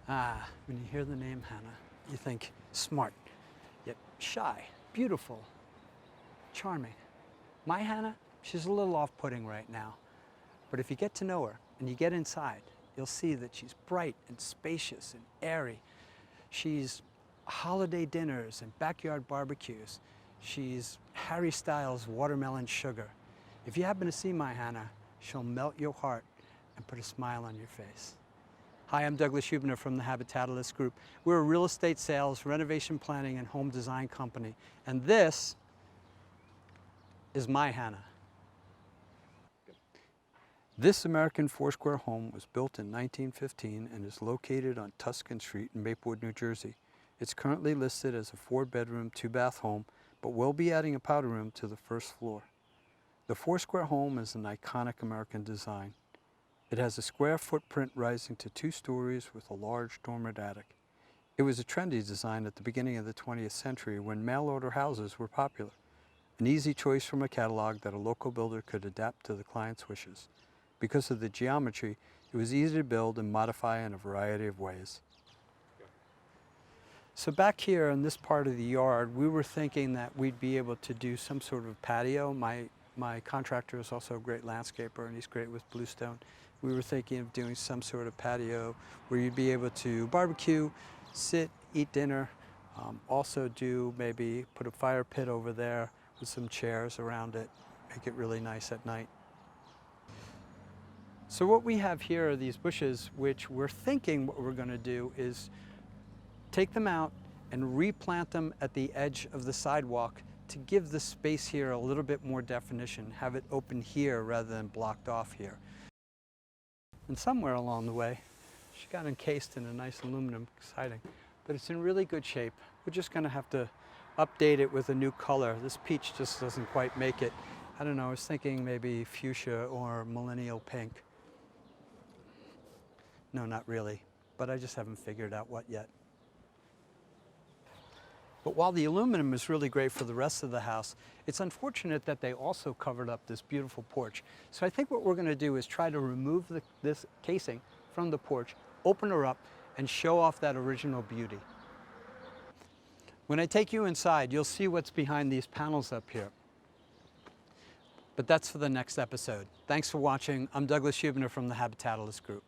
When you hear the name Hannah, you think smart, yet shy, beautiful, charming. My Hannah, she's a little off-putting right now. But if you get to know her and you get inside, you'll see that she's bright and spacious and airy. She's holiday dinners and backyard barbecues. She's Harry Styles' watermelon sugar. If you happen to see my Hannah, she'll melt your heart and put a smile on your face. Hi, I'm Douglas Huebner from the Habitatalist Group. We're a real estate sales, renovation planning, and home design company. And this is my Hannah. This American four-square home was built in 1915 and is located on Tuscan Street in Maplewood, New Jersey. It's currently listed as a 4-bedroom, 2-bath home, but we'll be adding a powder room to the first floor. The four-square home is an iconic American design. It has a square footprint rising to 2 stories with a large dormered attic. It was a trendy design at the beginning of the 20th century when mail-order houses were popular. An easy choice from a catalog that a local builder could adapt to the client's wishes. Because of the geometry, it was easy to build and modify in a variety of ways. So back here in this part of the yard, we were thinking that we'd be able to do some sort of patio. My contractor is also a great landscaper and he's great with bluestone. We were thinking of doing some sort of patio where you'd be able to barbecue, sit, eat dinner, also maybe put a fire pit over there with some chairs around it, make it really nice at night. So what we have here are these bushes, which we're thinking what we're going to do is take them out and replant them at the edge of the sidewalk to give the space here a little bit more definition, have it open here rather than blocked off here. And somewhere along the way, she got encased in a nice aluminum siding, but it's in really good shape. We're just going to have to update it with a new color. This peach just doesn't quite make it. I don't know, I was thinking maybe fuchsia or millennial pink. No, not really, but I just haven't figured out what yet. But while the aluminum is really great for the rest of the house, it's unfortunate that they also covered up this beautiful porch. So I think what we're going to do is try to remove this casing from the porch, open her up, and show off that original beauty. When I take you inside, you'll see what's behind these panels up here. But that's for the next episode. Thanks for watching. I'm Douglas Huebner from the Habitatalist Group.